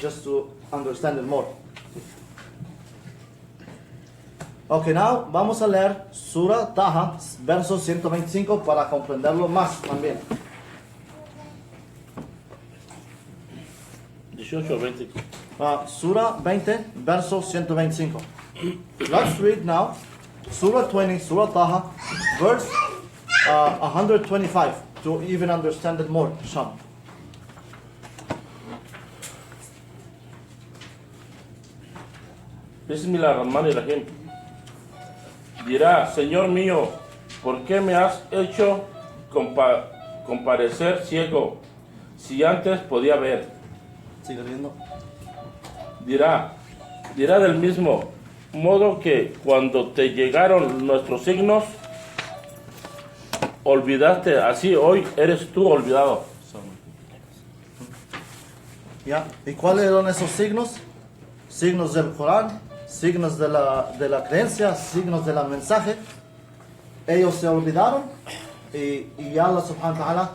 just to understand it more. Ok, now vamos a leer Surah Taha, verso 125, para comprenderlo más también. 18 o 20. Surah 20, verso 125. Let's read now Surah 20, Surah Taha, verse 125, to even understand it more, inshallah. Bismillahirrahmanirrahim. Dirá, Señor mío, ¿por qué me has hecho comparecer ciego si antes podía ver? Sigue leyendo. Dirá del mismo modo que cuando te llegaron nuestros signos, olvidaste, así hoy eres tú olvidado. ¿Ya? ¿Y cuáles eran esos signos? Signos del Corán, signos de la creencia, signos del mensaje. Ellos se olvidaron y Allah subhanahu wa ta'ala,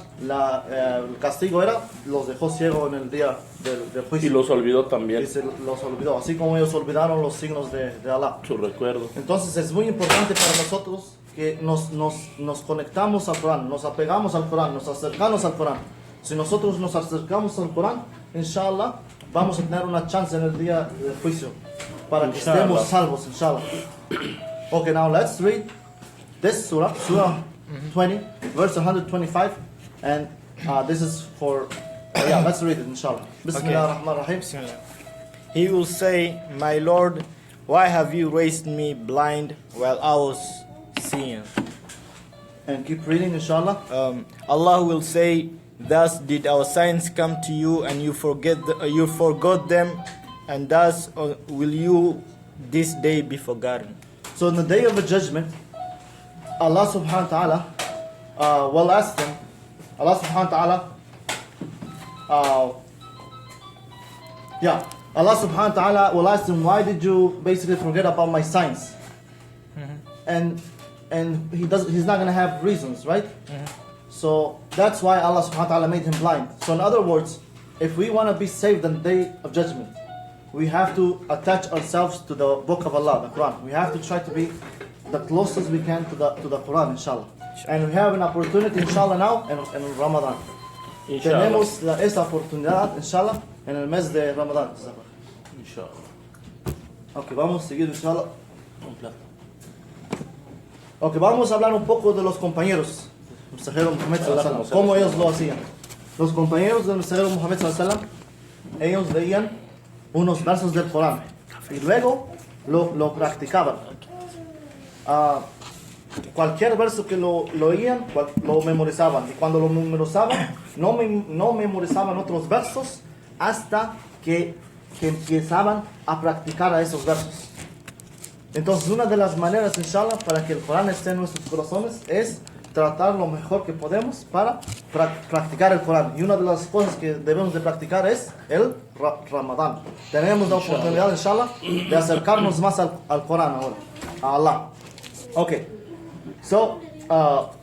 el castigo era, los dejó ciegos en el día del juicio. Y los olvidó también. Y se los olvidó, así como ellos olvidaron los signos de Allah. Su recuerdo. Entonces es muy importante para nosotros que nos conectamos al Corán, nos apegamos al Corán, nos acercamos al Corán. Si nosotros nos acercamos al Corán, inshallah, vamos a tener una chance en el día del juicio para que estemos salvos, inshallah. Okay, now let's read this surah, Surah 20, verse 125, and this is for, let's read it, inshallah. Bismillah ar-Rahman ar-Rahim. He will say, My Lord, why have you raised me blind while I was seeing? And keep reading, inshallah. Allah will say, Thus did our signs come to you, and you forgot them, and thus will you this day be forgotten. So in the day of the judgment, Allah subhanahu wa ta'ala will ask them, Allah subhanahu wa ta'ala, Allah subhanahu wa ta'ala will ask them, why did you basically forget about my signs? And he's not going to have reasons, right? So that's why Allah subhanahu wa ta'ala made him blind. So in other words, if we want to be saved on the day of judgment, we have to attach ourselves to the book of Allah, the Quran. We have to try to be the closest we can to the Quran, inshallah. And we have an opportunity, inshallah, now in Ramadan. Inshallah. Tenemos esa oportunidad, inshallah, en el mes de Ramadan. Inshallah. Ok, vamos a seguir, inshallah. Un plato. Ok, vamos a hablar un poco de los compañeros del mensajero Muhammad sallallahu alaihi wasallam, cómo ellos lo hacían. Los compañeros del mensajero Muhammad sallallahu alaihi wasallam, ellos leían unos versos del Corán y luego lo practicaban. Cualquier verso que lo oían, lo memorizaban, y cuando lo memorizaban, no memorizaban otros versos hasta que empezaban a practicar a esos versos. Entonces, una de las maneras, inshallah, para que el Corán esté en nuestros corazones es tratar lo mejor que podemos para practicar el Corán. Y una de las cosas que debemos de practicar es el Ramadán. Tenemos la oportunidad, inshallah, de acercarnos más al Corán ahora, a Allah. Okay, so, now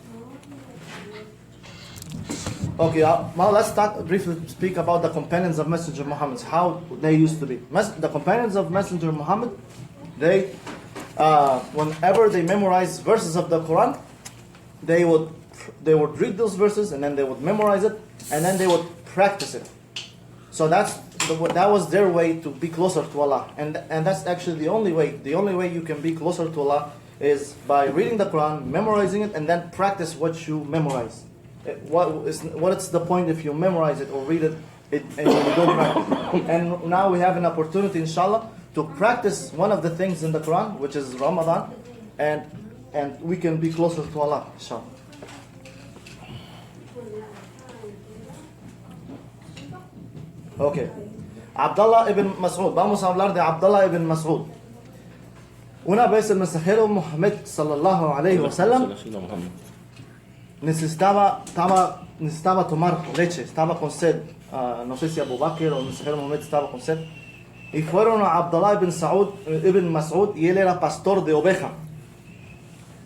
let's briefly speak about the companions of Messenger Muhammad, how they used to be. The companions of Messenger Muhammad, they, whenever they memorized verses of the Quran, they would read those verses and then they would memorize it and then they would practice it. So that was their way to be closer to Allah, and that's actually the only way. The only way you can be closer to Allah is by reading the Quran, memorizing it, and then practice what you memorize. What's the point if you memorize it or read it and you don't practice? And now we have an opportunity, inshallah, to practice one of the things in the Quran, which is Ramadan, and we can be closer to Allah, inshallah. Okay. Abdullah ibn Mas'ud. Vamos a hablar de Abdullah ibn Mas'ud. Una vez el mensajero Muhammad sallallahu alayhi wa sallam necesitaba tomar leche, estaba con sed. No sé si Abu Bakr o el mensajero Muhammad estaba con sed. Y fueron a Abdullah ibn Mas'ud y él era pastor de oveja.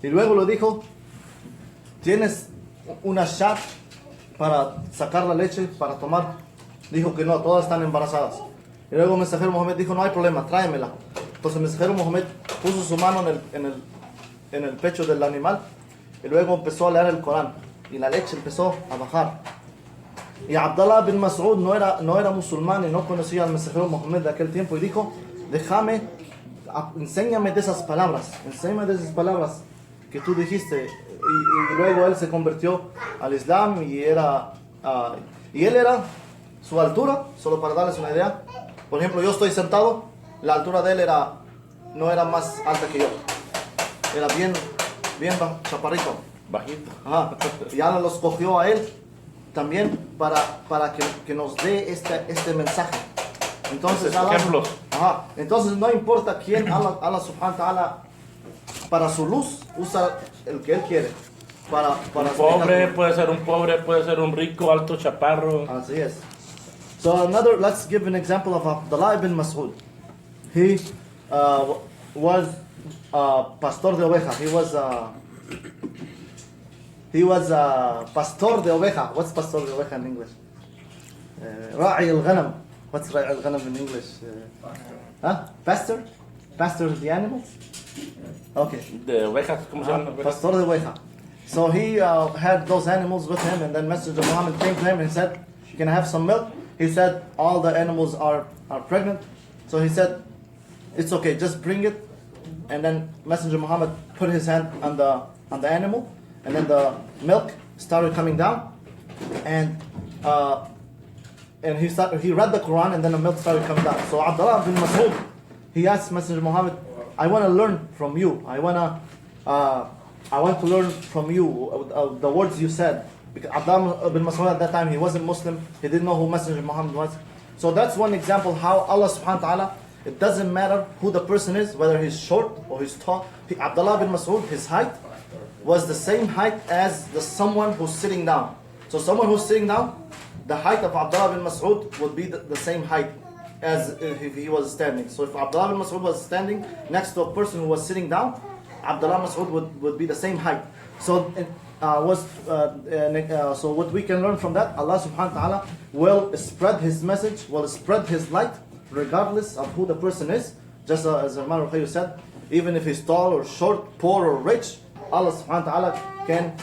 Y luego le dijo, ¿tienes una shat para sacar la leche, para tomar? Dijo que no, todas están embarazadas. Y luego el mensajero Mohammed dijo, no hay problema, tráemela. Entonces el mensajero Mohammed puso su mano en el pecho del animal y luego empezó a leer el Corán. Y la leche empezó a bajar. Y Abdullah bin Mas'ud no era musulmán y no conocía al mensajero Mohammed de aquel tiempo y dijo, enséñame de esas palabras que tú dijiste. Y luego él se convirtió al Islam y él era su altura, solo para darles una idea. Por ejemplo, yo estoy sentado, la altura de él no era más alta que yo. Era bien chaparrito. Bajito. Ajá. Y Allah los cogió a él también para que nos dé este mensaje. Entonces, Ejemplos. Entonces no importa quién, Allah subhanahu wa ta'ala, para su luz usa el que él quiere. Para Pobre, puede ser un pobre, puede ser un rico, alto, chaparro. Así es. So let's give an example of Abdullah ibn Mas'ud. He was pastor de oveja. He was pastor de oveja. What's pastor de oveja in English? Ra'i al-ghanam. What's ra'i al-ghanam in English? Pastor? Pastor of the animals? Okay. De ovejas, ¿cómo se llama? Pastor de oveja. So he had those animals with him, and then Messenger Muhammad came to him and said, "Can I have some milk?" He said, "All the animals are pregnant." So he said, "It's okay, just bring it." And then Messenger Muhammad put his hand on the animal, and then the milk started coming down, and he read the Quran, and then the milk started coming down. So Abdullah bin Mas'ud, he asked Messenger Muhammad, "I want to learn from you. I want to learn from you the words you said." Because Abdullah bin Mas'ud at that time, he wasn't Muslim. He didn't know who Messenger Muhammad was. So that's one example how Allah subhanahu wa ta'ala, it doesn't matter who the person is, whether he's short or he's tall. Abdullah bin Mas'ud, his height was the same height as someone who's sitting down. So someone who's sitting down, the height of Abdullah bin Mas'ud would be the same height as if he was standing. So if Abdullah bin Mas'ud was standing next to a person who was sitting down, Abdullah Mas'ud would be the same height. So so what we can learn from that, Allah subhanahu wa ta'ala will spread his message, will spread his light regardless of who the person is. Just as Imam al-Qayyim said, even if he's tall or short, poor or rich, Allah subhanahu wa ta'ala can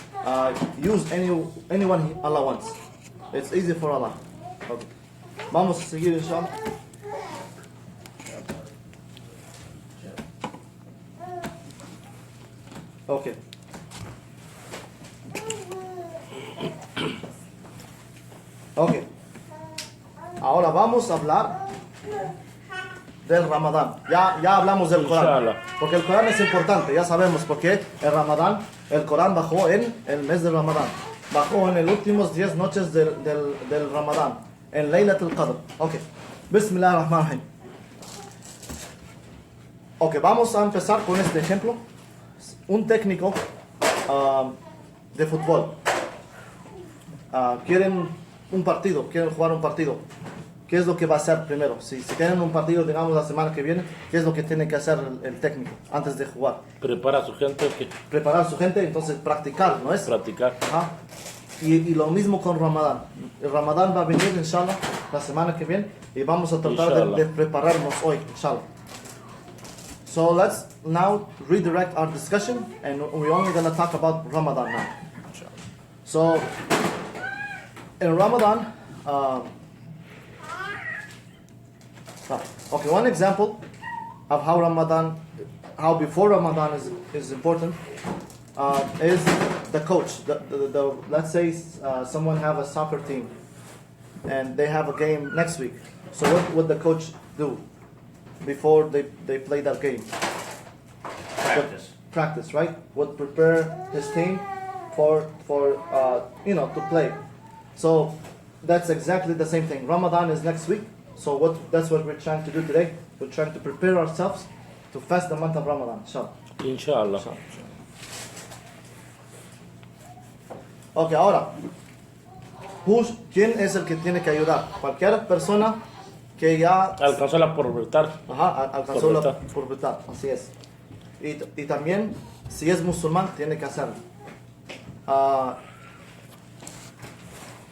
use anyone Allah wants. It's easy for Allah. Okay. Vamos a seguir inshallah. Okay. Okay. Ahora vamos a hablar del Ramadán. Ya hablamos del Corán. Inshallah. Porque el Corán es importante, ya sabemos porque el Corán bajó en el mes de Ramadán. Bajó en los últimos 10 noches del Ramadán. En Laylat al-Qadr. Ok. Bismillahirrahmanirrahim. Ok, vamos a empezar con este ejemplo. Un técnico de fútbol. Quieren jugar un partido. ¿Qué es lo que va a hacer primero? Si tienen un partido, digamos, la semana que viene, ¿qué es lo que tiene que hacer el técnico antes de jugar? Prepara a su gente. Preparar a su gente, entonces practicar, ¿no es? Practicar. Ajá. Y lo mismo con Ramadán. El Ramadán va a venir, inshallah, la semana que viene y vamos a tratar de prepararnos hoy, inshallah. So let's now redirect our discussion and we're only going to talk about Ramadan now. So in Ramadan, okay, one example of how before Ramadan is important is the coach. Let's say someone have a soccer team and they have a game next week. So what would the coach do before they play that game? Practice, right? Would prepare his team for to play. So that's exactly the same thing. Ramadan is next week. So that's what we're trying to do today. We're trying to prepare ourselves to fast the month of Ramadan, Inshallah. Ok, ahora, ¿quién es el que tiene que ayudar? Cualquier persona que ya Alcanzó la pubertad. alcanzó la pubertad, así es. Y también, si es musulmán, tiene que hacerlo.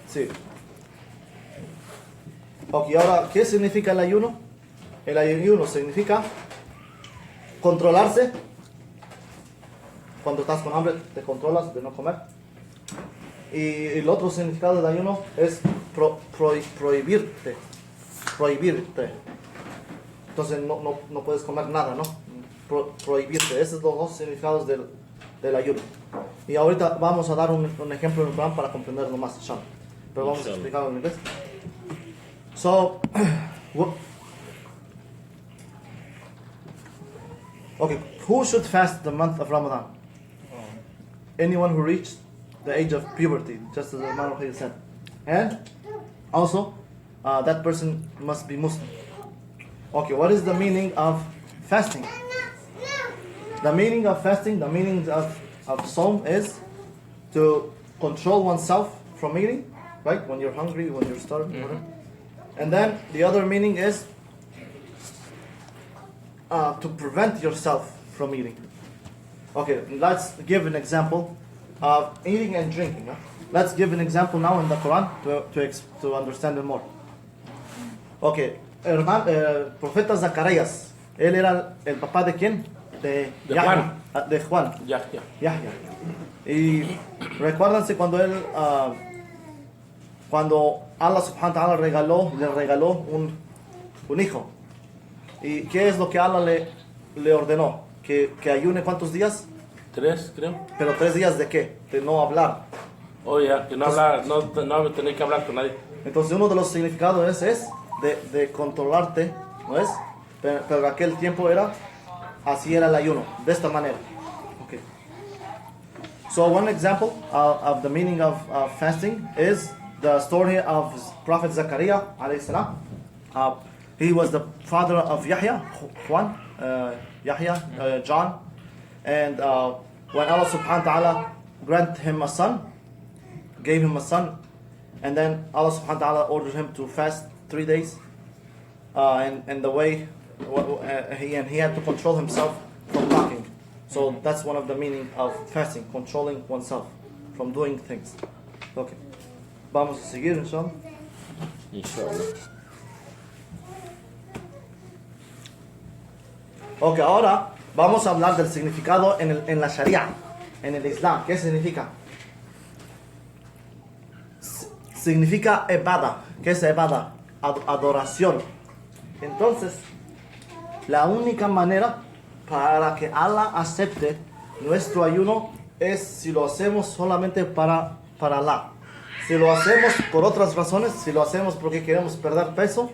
Sí. Ok, ahora, ¿qué significa el ayuno? El ayuno significa controlarse. Cuando estás con hambre, te controlas de no comer. Y el otro significado del ayuno es prohibirte. Prohibirte. Entonces no puedes comer nada, ¿no? Prohibirte. Esos son los dos significados del ayuno. Y ahorita vamos a dar un ejemplo en el Corán para comprenderlo más, inshallah. Pero vamos a explicarlo en inglés. So, okay, who should fast the month of Ramadan? Anyone who reached the age of puberty, just as the Imam al-Qayyim said. And also, that person must be Muslim. Okay, what is the meaning of fasting? The meaning of fasting, the meaning of Sawm is to control oneself from eating, right? When you're hungry, when you're starving, whatever. And then the other meaning is to prevent yourself from eating. Okay, let's give an example of eating and drinking. Huh? Let's give an example now in the Quran to understand it more. Okay, profeta Zacarías, él era el papá de quién? De Juan. De Juan. Yahya. Yahya. Y recuérdense cuando él, cuando Allah subhanahu wa ta'ala le regaló un hijo. ¿Y qué es lo que Allah le ordenó? Que ayune ¿cuántos días? 3, creo. ¿Pero 3 días de qué? De no hablar. Oye, que no hablar, no tener que hablar con nadie. Entonces uno de los significados es de controlarte, ¿no es? Pero aquel tiempo así era el ayuno, de esta manera. Okay. So one example of the meaning of fasting is the story of Prophet Zachariah alayhi salam. He was the father of Yahya, Juan, John, and when Allah subhanahu wa ta'ala granted him a son, gave him a son, and then Allah subhanahu wa ta'ala ordered him to fast 3 days, and the way he had to control himself from talking. So that's one of the meaning of fasting, controlling oneself from doing things. Okay. Vamos a seguir, inshallah. Inshallah. Ok, ahora vamos a hablar del significado en la Sharia, en el Islam. ¿Qué significa? Significa ibada. ¿Qué es ibada? Adoración. Entonces, la única manera para que Allah acepte nuestro ayuno es si lo hacemos solamente para Allah. Si lo hacemos por otras razones, si lo hacemos porque queremos perder peso,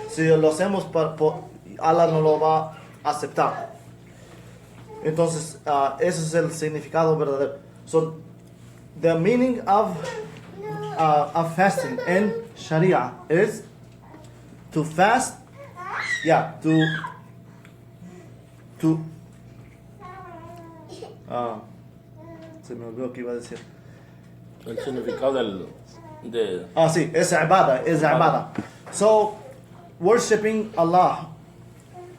si lo hacemos Allah no lo va a aceptar. Entonces, ese es el significado verdadero. So, the meaning of fasting in Sharia is to fast, se me olvidó que iba a decir. El significado Sí, es ibada. So, worshipping Allah,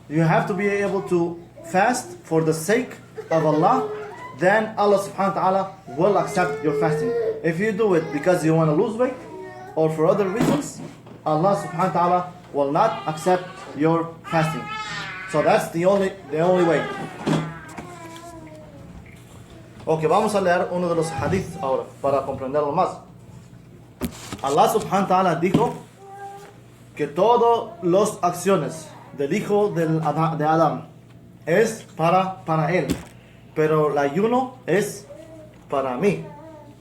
you have to be able to fast for the sake of Allah, then Allah subhanahu wa ta'ala will accept your fasting. If you do it because you want to lose weight or for other reasons, Allah subhanahu wa ta'ala will not accept your fasting. So that's the only way. Ok, vamos a leer uno de los hadiths ahora para comprenderlo más. Allah subhanahu wa ta'ala dijo que todas las acciones del hijo de Adán es para él, pero el ayuno es para mí.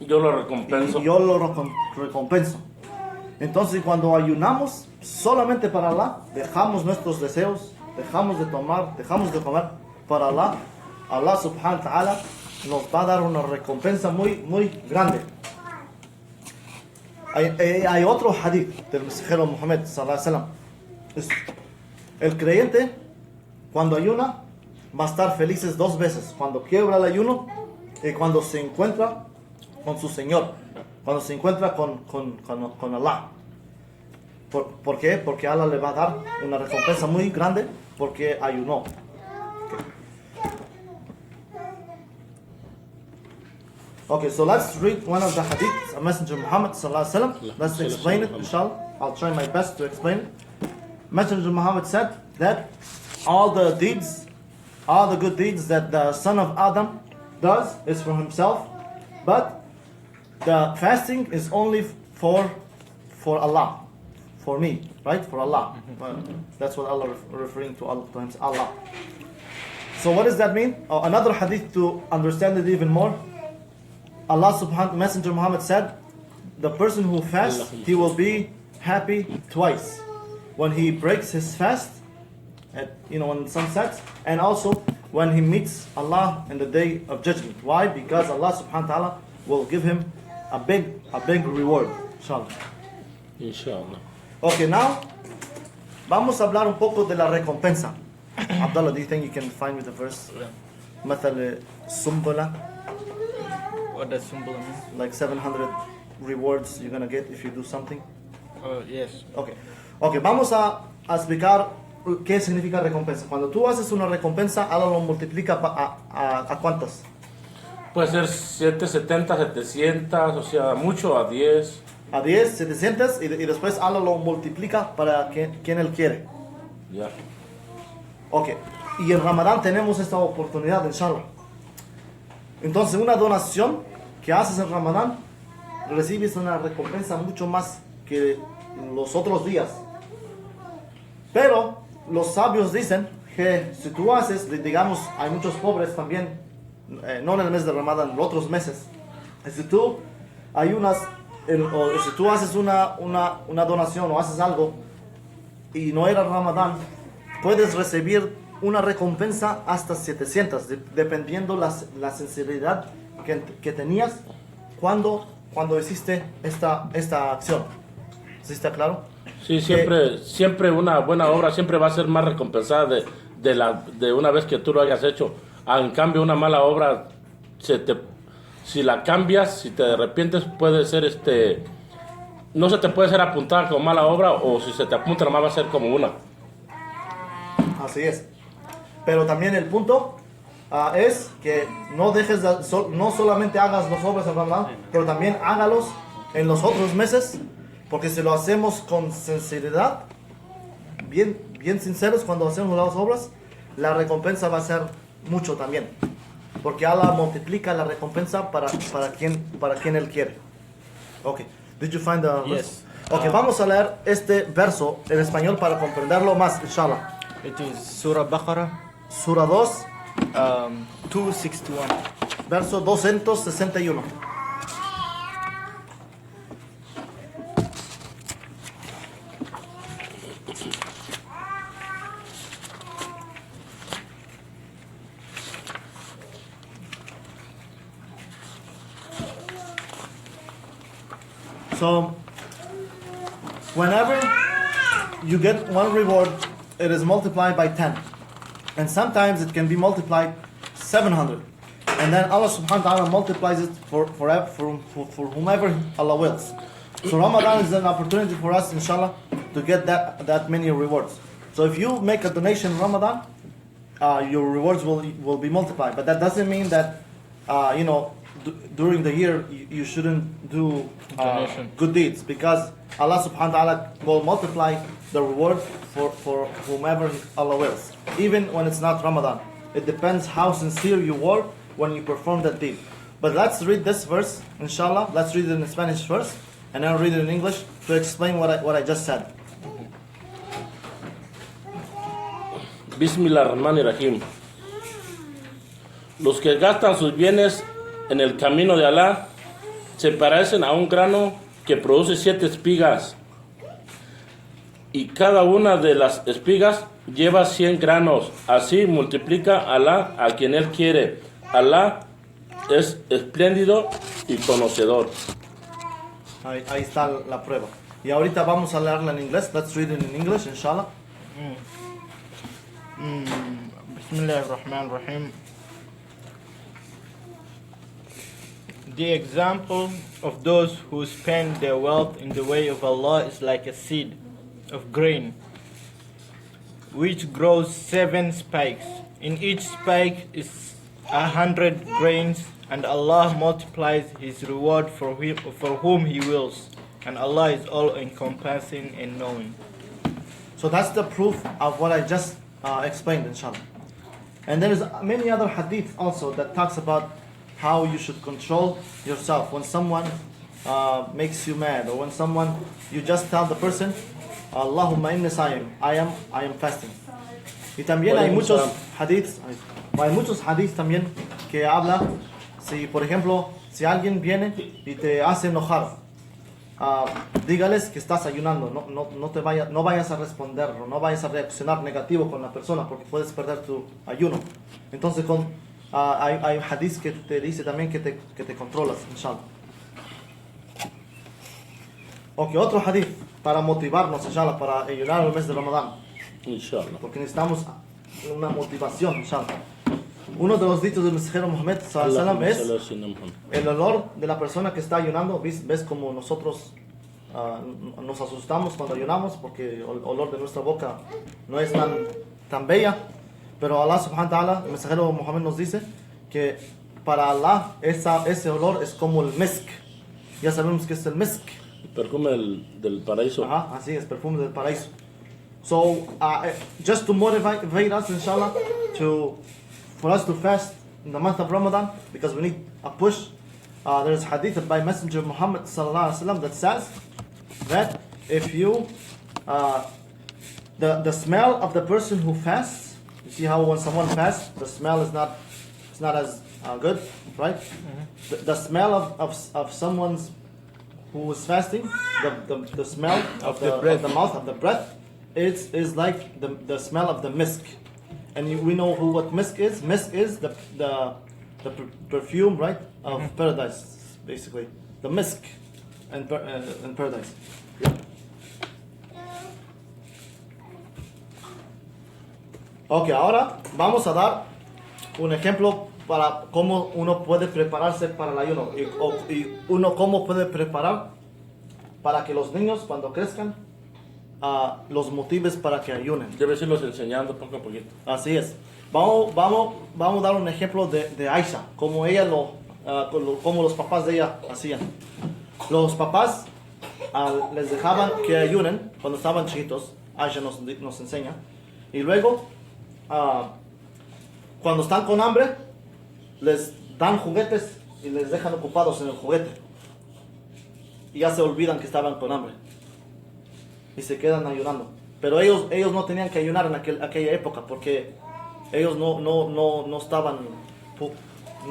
Yo lo recompenso. Y yo lo recompenso. Entonces, cuando ayunamos solamente para Allah, dejamos nuestros deseos, dejamos de tomar, dejamos de comer para Allah, Allah subhanahu wa ta'ala nos va a dar una recompensa muy, muy grande. Hay otro hadith del mensajero Muhammad sallallahu alaihi wasallam. El creyente, cuando ayuna, va a estar felices 2 veces: cuando quiebra el ayuno y cuando se encuentra con su Señor, cuando se encuentra con Allah. ¿Por qué? Porque Allah le va a dar una recompensa muy grande porque ayunó. Okay, so let's read one of the hadiths of Messenger Muhammad sallallahu alaihi wasallam. Let's explain it, inshallah. I'll try my best to explain it. Messenger Muhammad said that all the good deeds that the son of Adam does is for himself, but the fasting is only for Allah, for me, right? For Allah. That's what Allah referring to Allah. So what does that mean? Another hadith to understand it even more. Allah subhanahu Messenger Muhammad said, the person who fasts, he will be happy twice. When he breaks his fast, when sun sets, and also when he meets Allah in the day of judgment. Why? Because Allah subhanahu wa ta'ala will give him a big reward. Inshallah. Inshallah. Okay, now vamos a hablar un poco de la recompensa. Abdullah, do you think you can find me the verse? مثل سنبلة. What does symbol mean? Like 700 rewards you're gonna get if you do something. Yes. Okay, vamos a explicar qué significa recompensa. Cuando tú haces una recompensa, Allah lo multiplica a ¿cuántas? Puede ser 770, 700, o sea, mucho a 10. A 10, 700 y después Allah lo multiplica para quien Él quiere. Ya. Ok, y en Ramadán tenemos esta oportunidad, inshallah. Entonces, una donación que haces en Ramadán, recibes una recompensa mucho más que los otros días. Pero los sabios dicen que si tú haces, digamos, hay muchos pobres también, no en el mes de Ramadán, en otros meses. Si tú ayunas, o si tú haces una donación o haces algo y no era Ramadán, puedes recibir una recompensa hasta 700, dependiendo la sinceridad que tenías cuando hiciste esta acción. ¿Sí está claro? Sí, siempre una buena obra siempre va a ser más recompensada de una vez que tú lo hayas hecho. En cambio, una mala obra, si la cambias, si te arrepientes, puede ser no se te puede ser apuntada como mala obra, o si se te apunta nomás va a ser como una. Así es. Pero también el punto es que no dejes no solamente hagas las obras en Ramadán, pero también hágalos en los otros meses, porque si lo hacemos con sinceridad, bien sinceros cuando hacemos las obras, la recompensa va a ser mucho también, porque Allah multiplica la recompensa para quien Él quiere. Okay. Did you find the verse? Yes. Okay, vamos a leer este verso en español para comprenderlo más, inshallah. It is Surah Baqarah, Sura 2, 261. verso 261. So, whenever you get one reward, it is multiplied by 10. And sometimes it can be multiplied 700. And then Allah subhanahu wa ta'ala multiplies it for whomever Allah wills. So Ramadan is an opportunity for us, inshallah, to get that many rewards. So if you make a donation in Ramadan, your rewards will be multiplied. But that doesn't mean that, during the year you shouldn't do good deeds, because Allah subhanahu wa ta'ala will multiply the reward for whomever Allah wills, even when it's not Ramadan. It depends how sincere you were when you perform that deed. But let's read this verse, inshallah. Let's read it in Spanish first, and then read it in English to explain what I just said. Bismillahirrahmanirrahim. Los que gastan sus bienes en el camino de Alá se parecen a un grano que produce 7 espigas, y cada una de las espigas lleva 100 granos. Así multiplica Alá a quien Él quiere. Alá es espléndido y conocedor. Ahí está la prueba. Y ahorita vamos a leerla en inglés. Let's read it in English, inshallah. Bismillahirrahmanirrahim. The example of those who spend their wealth in the way of Allah is like a seed of grain, which grows 7 spikes. In each spike is 100 grains, and Allah multiplies His reward for whom He wills, and Allah is all-encompassing and knowing. So that's the proof of what I just explained, inshallah. And there is many other hadith also that talks about how you should control yourself when someone makes you mad, or when someone, you just tell the person, Allahumma inni sa'im, I am fasting. Y también hay muchos hadiths también que habla, si por ejemplo, si alguien viene y te hace enojar, dígales que estás ayunando, no vayas a responder, no vayas a reaccionar negativo con la persona porque puedes perder tu ayuno. Entonces hay hadith que te dice también que te controlas, inshallah. Ok, otro hadith para motivarnos, inshallah, para ayunar el mes de Ramadán, Inshallah. porque necesitamos una motivación, inshallah. Uno de los dichos del mensajero Muhammad sallallahu alaihi wasallam es: el olor de la persona que está ayunando. Ves como nosotros nos asustamos cuando ayunamos porque el olor de nuestra boca no es tan bella, pero Allah subhanahu wa ta'ala, el mensajero Muhammad nos dice que para Allah ese olor es como el misk. Ya sabemos que es el misk. El perfume del paraíso. Ajá, así es, perfume del paraíso. So just to motivate us, inshallah, for us to fast in the month of Ramadan, because we need a push. There is hadith by Messenger Muhammad sallallahu alaihi wasallam that says that if you, the smell of the person who fasts, you see how when someone fasts, the smell is not as good, right? Mm-hmm. The smell of someone's who is fasting, the smell of the mouth, of the breath, is like the smell of the misk. And we know what misk is. Misk is the perfume, right, of paradise, basically. The misk in paradise. Ok, ahora vamos a dar un ejemplo para cómo uno puede prepararse para el ayuno y uno cómo puede preparar para que los niños cuando crezcan los motives para que ayunen. Debes irlos enseñando poco a poquito. Así es. Vamos a dar un ejemplo de Aisha, como ella como los papás de ella hacían. Los papás les dejaban que ayunen cuando estaban chiquitos. Aisha nos enseña. Y luego, cuando están con hambre, les dan juguetes y les dejan ocupados en el juguete. Y ya se olvidan que estaban con hambre. Y se quedan ayunando. Pero ellos no tenían que ayunar en aquella época porque ellos no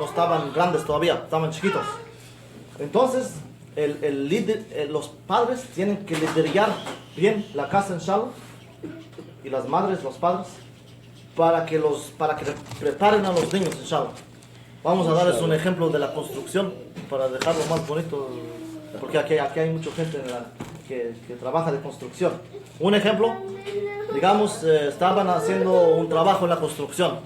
estaban grandes todavía, estaban chiquitos. Entonces, los padres tienen que liderar bien la casa, inshallah, y las madres, los padres, para que preparen a los niños, inshallah. Vamos a darles un ejemplo de la construcción para dejarlo más bonito, porque aquí hay mucha gente que trabaja de construcción. Un ejemplo, digamos, estaban haciendo un trabajo en la construcción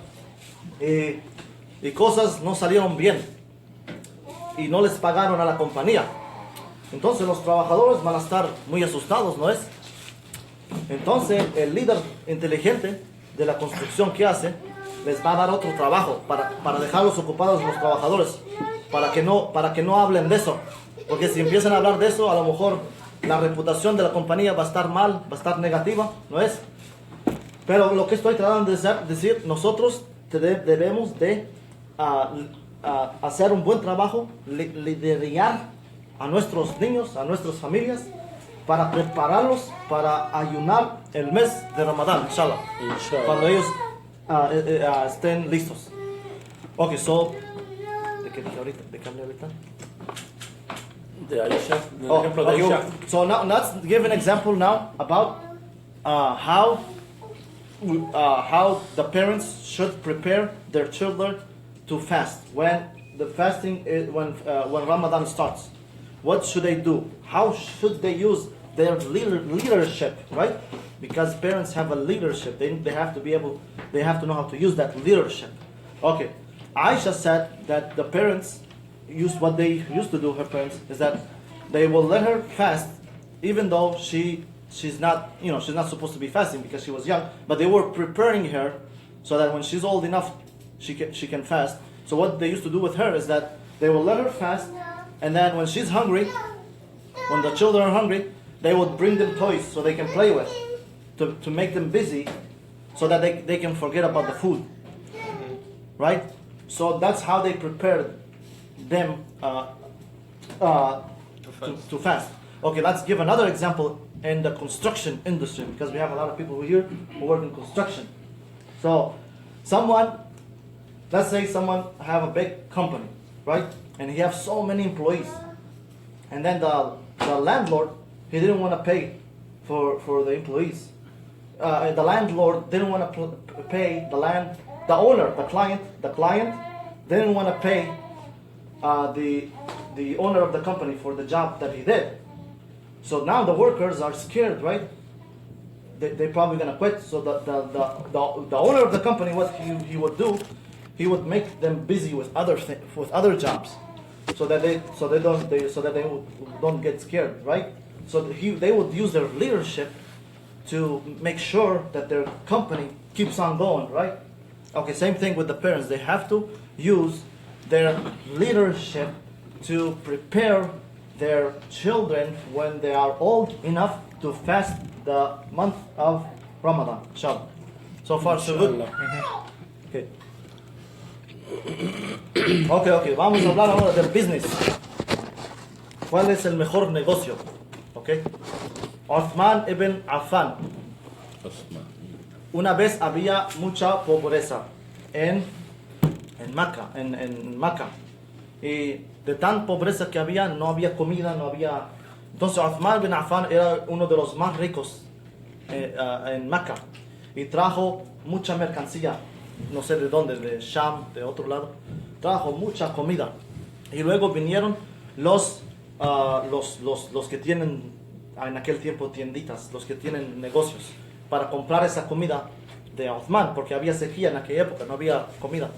y cosas no salieron bien y no les pagaron a la compañía. Entonces los trabajadores van a estar muy asustados, ¿no es? Entonces el líder inteligente de la construcción, ¿qué hace? Les va a dar otro trabajo para dejarlos ocupados los trabajadores, para que no hablen de eso, porque si empiezan a hablar de eso, a lo mejor la reputación de la compañía va a estar mal, va a estar negativa, ¿no es? Pero lo que estoy tratando de decir, nosotros debemos de hacer un buen trabajo, liderar a nuestros niños, a nuestras familias, para prepararlos para ayunar el mes de Ramadán, inshallah. Cuando ellos estén listos. Ok, so, ¿de qué hablé ahorita? De Aisha, el ejemplo de Aisha. So now let's give an example now about how the parents should prepare their children to fast when the fasting is, when Ramadan starts. What should they do? How should they use their leadership, right? Because parents have a leadership. They have to know how to use that leadership. Okay, Aisha said that the parents what they used to do, her parents, is that they will let her fast even though she's not supposed to be fasting because she was young, but they were preparing her so that when she's old enough she can fast. So what they used to do with her is that they will let her fast, and then when she's hungry, when the children are hungry, they would bring them toys so they can play with to make them busy so that they can forget about the food. Right? So that's how they prepared them to fast. Okay, let's give another example in the construction industry, because we have a lot of people here who work in construction. So let's say someone have a big company, right? And he has so many employees. And then the landlord, he didn't want to pay for the employees. The landlord didn't want to pay the owner, the client didn't want to pay the owner of the company for the job that he did. So now the workers are scared, right? They're probably gonna quit. So the owner of the company, what he would do, he would make them busy with other jobs, so that they don't get scared, right? So they would use their leadership to make sure that their company keeps on going, right? Okay, same thing with the parents. They have to use their leadership to prepare their children when they are old enough to fast the month of Ramadan. Inshallah. So far, so good. Okay. Okay. Vamos a hablar ahora del business. ¿Cuál es el mejor negocio? Okay. Uthman ibn Affan. Una vez había mucha pobreza en Mecca. Y de tan pobreza que había, no había comida, no había... Entonces Uthman ibn Affan era uno de los más ricos en Mecca. Y trajo mucha mercancía, no sé de dónde, de Sham, de otro lado. Trajo mucha comida. Y luego vinieron los que tienen en aquel tiempo tienditas, los que tienen negocios, para comprar esa comida de Uthman, porque había sequía en aquella época, no había comida.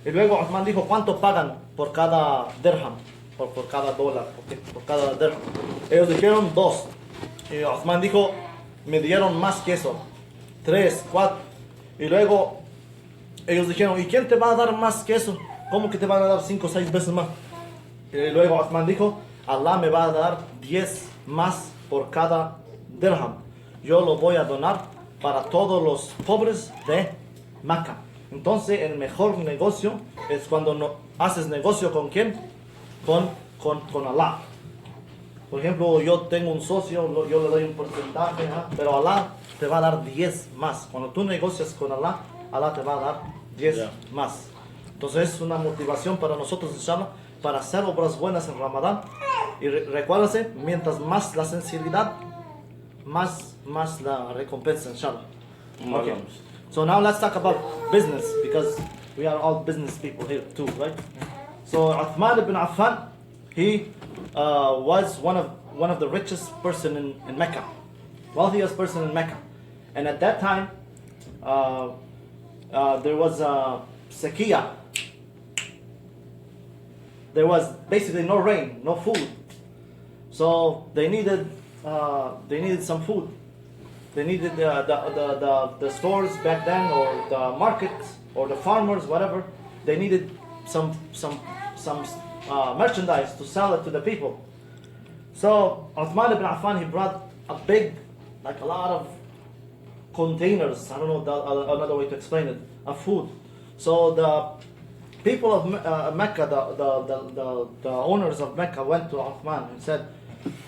Y luego Uthman dijo, ¿cuánto pagan por cada dirham? Por cada dólar, por cada dirham. Ellos dijeron 2. Y Uthman dijo, me dieron más que eso, 3, 4. Y luego ellos dijeron, ¿y quién te va a dar más que eso? ¿Cómo que te van a dar 5 o 6 veces más? Y luego Uthman dijo, Allah me va a dar 10 más por cada dirham. Yo lo voy a donar para todos los pobres de Mecca. Entonces el mejor negocio es cuando haces negocio con ¿quién? Con Allah. Por ejemplo, yo tengo un socio, yo le doy un porcentaje, pero Allah te va a dar 10 más. Cuando tú negocias con Allah, Allah te va a dar 10 más. Entonces es una motivación para nosotros, inshallah, para hacer obras buenas en Ramadán. Y recuérdase, mientras más la sinceridad, más la recompensa, inshallah. Okay. So now let's talk about business, because we are all business people here too, right? So Uthman ibn Affan, he was one of the richest person in Mecca, wealthiest person in Mecca, and at that time there was sequía. There was basically no rain, no food, so they needed some food. They needed the stores back then, or the markets, or the farmers, whatever. They needed some merchandise to sell it to the people. So Uthman ibn Affan, he brought a lot of containers. I don't know another way to explain it. Of food. So the people of Mecca, the owners of Mecca, went to Uthman and said,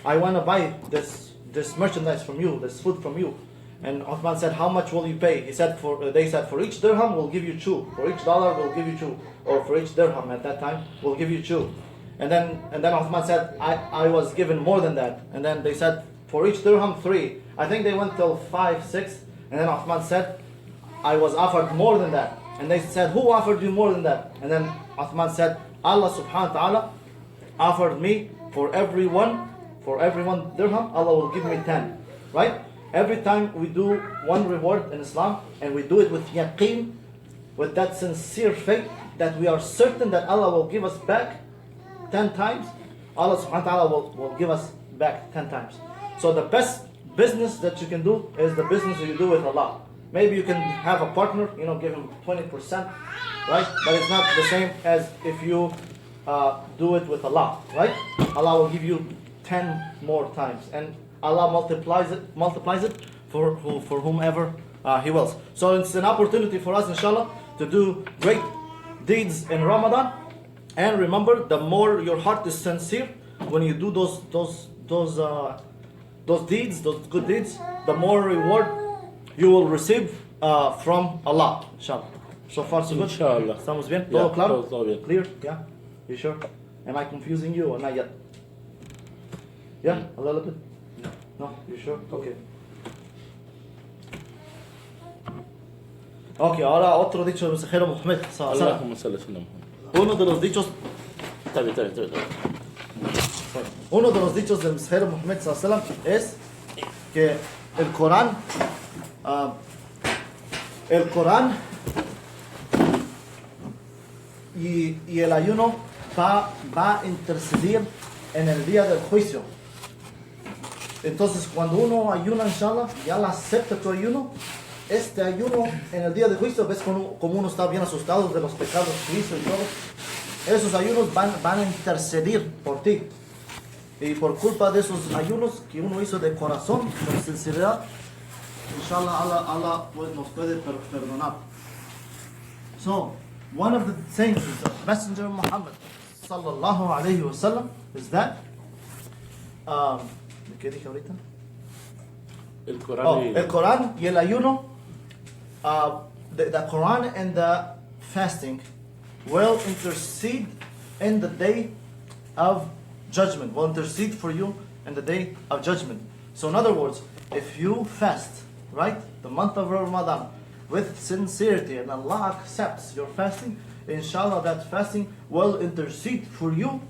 "I want to buy this merchandise from you, this food from you." And Uthman said, "How much will you pay?" They said, for each dirham we'll give you 2. For each dollar we'll give you 2. Or for each dirham at that time we'll give you 2. And then Uthman said, I was given more than that. And then they said, for each dirham 3. I think they went till 5, 6. And then Uthman said, I was offered more than that. And they said, who offered you more than that? And then Uthman said, Allah subhanahu wa ta'ala offered me for every one dirham, Allah will give me 10. Right? Every time we do one reward in Islam, and we do it with yaqeen, with that sincere faith, that we are certain that Allah will give us back 10 times, Allah subhanahu wa ta'ala will give us back 10 times. So the best business that you can do is the business that you do with Allah. Maybe you can have a partner, give him 20%, right? But it's not the same as if you do it with Allah, right? Allah will give you 10 more times, and Allah multiplies it for whomever He wills. So it's an opportunity for us, inshallah, to do great deeds in Ramadan. And remember, the more your heart is sincere when you do those deeds, those good deeds, the more reward you will receive from Allah, inshallah. So far, so good. Inshallah. ¿Estamos bien? Yeah, ¿Todo claro? todo bien. Clear? Yeah? You sure? Am I confusing you or not yet? Yeah? A little bit? No? You sure? Okay. Ok, ahora otro dicho del mensajero Muhammad sallallahu alaihi Allahumma salli ala Muhammad. wasallam. Uno de los dichos, Está bien, está bien, está bien. uno de los dichos del mensajero Muhammad sallallahu alaihi wasallam es que el Corán y el ayuno va a interceder en el día del juicio. Entonces, cuando uno ayuna, inshallah, y Allah acepta tu ayuno, este ayuno en el día del juicio, ves como uno está bien asustado de los pecados que hizo y todo. Esos ayunos van a interceder por ti. Y por culpa de esos ayunos que uno hizo de corazón, con sinceridad, inshallah, Allah pues, nos puede perdonar. So, one of the things the Messenger Muhammad sallallahu alayhi wa sallam is that, ¿qué dije ahorita? El Corán Oh, y- el Quran y el ayuno, the Quran and the fasting will intercede in the day of judgment, will intercede for you in the day of judgment. So in other words, if you fast, right, the month of Ramadan with sincerity and Allah accepts your fasting, inshallah that fasting will intercede for you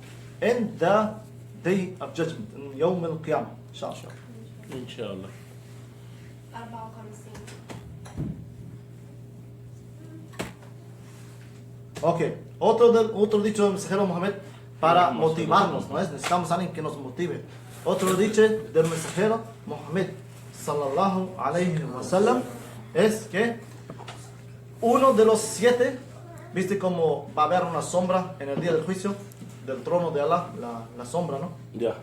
in the day of judgment, in Yawm al-Qiyamah, inshallah. Inshallah. 54. Ok, otro dicho del mensajero Muhammad para motivarnos, ¿no es? Necesitamos a alguien que nos motive. Otro dicho del mensajero Muhammad sallallahu alayhi wa sallam es que uno de los 7, viste como va a haber una sombra en el día del juicio del trono de Allah, la sombra, ¿no? Ya.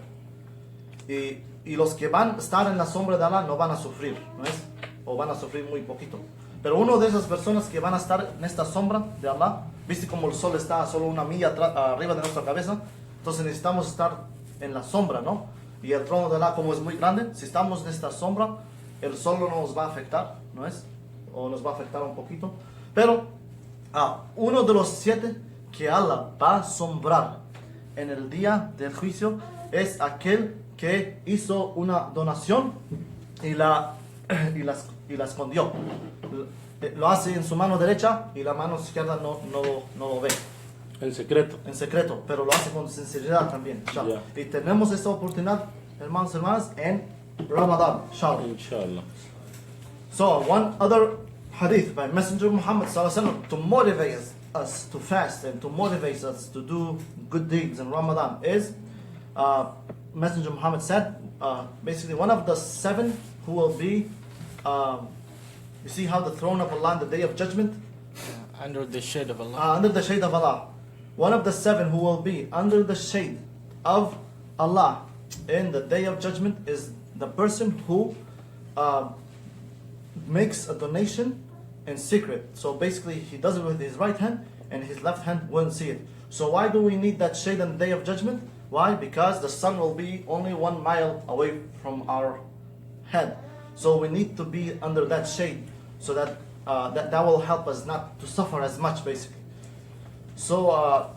Y los que van a estar en la sombra de Allah no van a sufrir, ¿no es? O van a sufrir muy poquito. Pero uno de esas personas que van a estar en esta sombra de Allah, viste como el sol está solo una milla arriba de nuestra cabeza, entonces necesitamos estar en la sombra, ¿no? Y el trono de Allah como es muy grande, si estamos en esta sombra, el sol no nos va a afectar, ¿no es? O nos va a afectar un poquito. Pero uno de los 7 que Allah va a asombrar en el día del juicio es aquel que hizo una donación y la escondió. Lo hace en su mano derecha y la mano izquierda no lo ve En secreto. en secreto, pero lo hace con sinceridad también, inshallah. Y tenemos esta oportunidad, hermanos y hermanas, en Ramadan, inshallah. Inshallah. So, one other hadith by Messenger Muhammad sallallahu alaihi wasallam to motivate us to fast and to motivate us to do good deeds in Ramadan is, Messenger Muhammad said, basically one of the 7 who will be, you see how the throne of Allah on the day of judgment, Under the shade of Allah. under the shade of Allah. One of the 7 who will be under the shade of Allah in the day of judgment is the person who makes a donation in secret. So basically he does it with his right hand and his left hand won't see it. So why do we need that shade on the day of judgment? Why? Because the sun will be only 1 mile away from our head. So we need to be under that shade so that that will help us not to suffer as much, basically. So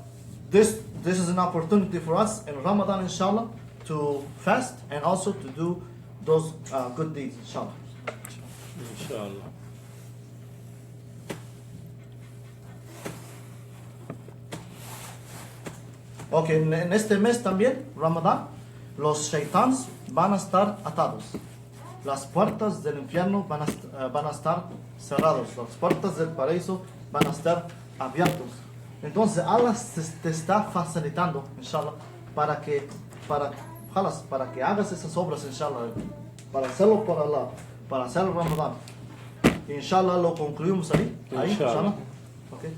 this is an opportunity for us in Ramadan, inshallah, to fast and also to do those good deeds, inshallah. Inshallah. Ok, en este mes también, Ramadán, los shaitans van a estar atados. Las puertas del infierno van a estar cerradas. Las puertas del paraíso van a estar abiertos. Entonces, Allah te está facilitando, inshallah, para que hagas esas obras, inshallah, para hacerlo por Allah, para hacer el Ramadán. Inshallah, lo concluimos ahí, Inshallah. inshallah. Okay.